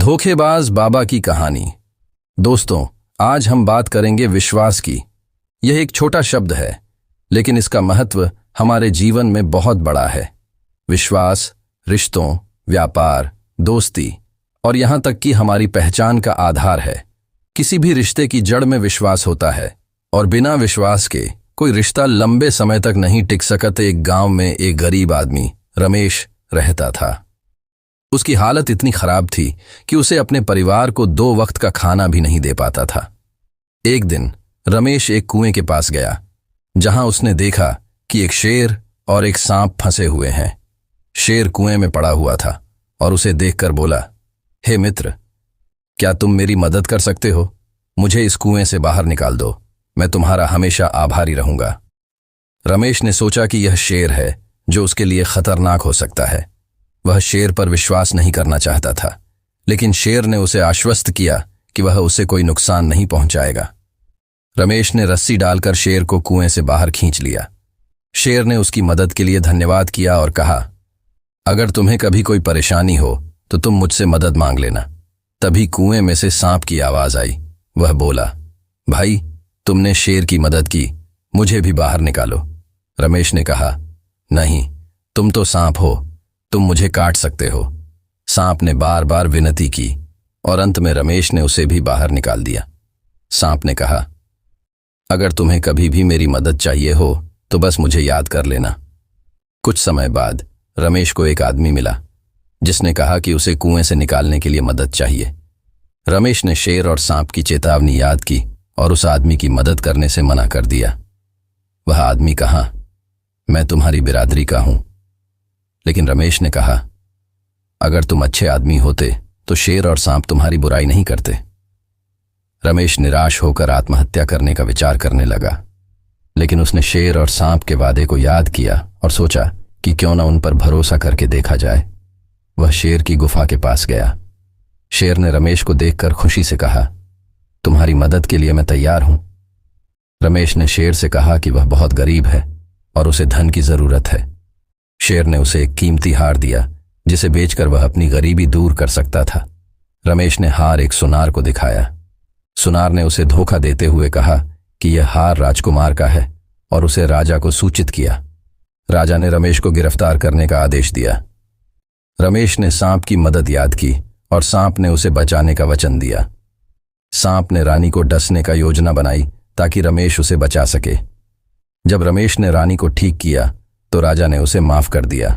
धोखेबाज बाबा की कहानी। दोस्तों, आज हम बात करेंगे विश्वास की। यह एक छोटा शब्द है, लेकिन इसका महत्व हमारे जीवन में बहुत बड़ा है। विश्वास रिश्तों, व्यापार, दोस्ती और यहाँ तक कि हमारी पहचान का आधार है। किसी भी रिश्ते की जड़ में विश्वास होता है, और बिना विश्वास के कोई रिश्ता लंबे समय तक नहीं टिक सकता। एक गांव में एक गरीब आदमी रमेश रहता था। उसकी हालत इतनी खराब थी कि उसे अपने परिवार को 2 वक्त का खाना भी नहीं दे पाता था। एक दिन रमेश एक कुएं के पास गया, जहां उसने देखा कि एक शेर और एक सांप फंसे हुए हैं। शेर कुएं में पड़ा हुआ था और उसे देखकर बोला, हे मित्र, क्या तुम मेरी मदद कर सकते हो? मुझे इस कुएं से बाहर निकाल दो, मैं तुम्हारा हमेशा आभारी रहूंगा। रमेश ने सोचा कि यह शेर है जो उसके लिए खतरनाक हो सकता है। वह शेर पर विश्वास नहीं करना चाहता था, लेकिन शेर ने उसे आश्वस्त किया कि वह उसे कोई नुकसान नहीं पहुंचाएगा। रमेश ने रस्सी डालकर शेर को कुएं से बाहर खींच लिया। शेर ने उसकी मदद के लिए धन्यवाद किया और कहा, अगर तुम्हें कभी कोई परेशानी हो तो तुम मुझसे मदद मांग लेना। तभी कुएं में से सांप की आवाज आई। वह बोला, भाई, तुमने शेर की मदद की, मुझे भी बाहर निकालो। रमेश ने कहा, नहीं, तुम तो सांप हो, तुम मुझे काट सकते हो। सांप ने बार बार विनती की और अंत में रमेश ने उसे भी बाहर निकाल दिया। सांप ने कहा, अगर तुम्हें कभी भी मेरी मदद चाहिए हो तो बस मुझे याद कर लेना। कुछ समय बाद रमेश को एक आदमी मिला, जिसने कहा कि उसे कुएं से निकालने के लिए मदद चाहिए। रमेश ने शेर और सांप की चेतावनी याद की और उस आदमी की मदद करने से मना कर दिया। वह आदमी कहा, मैं तुम्हारी बिरादरी का हूं। लेकिन रमेश ने कहा, अगर तुम अच्छे आदमी होते तो शेर और सांप तुम्हारी बुराई नहीं करते। रमेश निराश होकर आत्महत्या करने का विचार करने लगा, लेकिन उसने शेर और सांप के वादे को याद किया और सोचा कि क्यों न उन पर भरोसा करके देखा जाए। वह शेर की गुफा के पास गया। शेर ने रमेश को देखकर खुशी से कहा, तुम्हारी मदद के लिए मैं तैयार हूं। रमेश ने शेर से कहा कि वह बहुत गरीब है और उसे धन की जरूरत है। शेर ने उसे एक कीमती हार दिया, जिसे बेचकर वह अपनी गरीबी दूर कर सकता था। रमेश ने हार एक सुनार को दिखाया। सुनार ने उसे धोखा देते हुए कहा कि यह हार राजकुमार का है और उसे राजा को सूचित किया। राजा ने रमेश को गिरफ्तार करने का आदेश दिया। रमेश ने सांप की मदद याद की और सांप ने उसे बचाने का वचन दिया। सांप ने रानी को डसने का योजना बनाई ताकि रमेश उसे बचा सके। जब रमेश ने रानी को ठीक किया तो राजा ने उसे माफ कर दिया।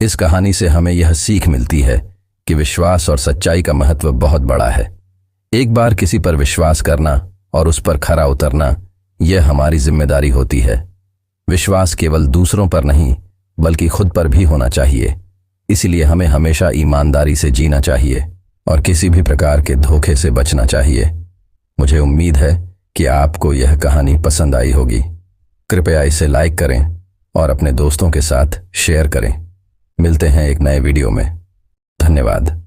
इस कहानी से हमें यह सीख मिलती है कि विश्वास और सच्चाई का महत्व बहुत बड़ा है। एक बार किसी पर विश्वास करना और उस पर खरा उतरना, यह हमारी जिम्मेदारी होती है। विश्वास केवल दूसरों पर नहीं, बल्कि खुद पर भी होना चाहिए। इसलिए हमें हमेशा ईमानदारी से जीना चाहिए और किसी भी प्रकार के धोखे से बचना चाहिए। मुझे उम्मीद है कि आपको यह कहानी पसंद आई होगी। कृपया इसे लाइक करें और अपने दोस्तों के साथ शेयर करें। मिलते हैं एक नए वीडियो में। धन्यवाद।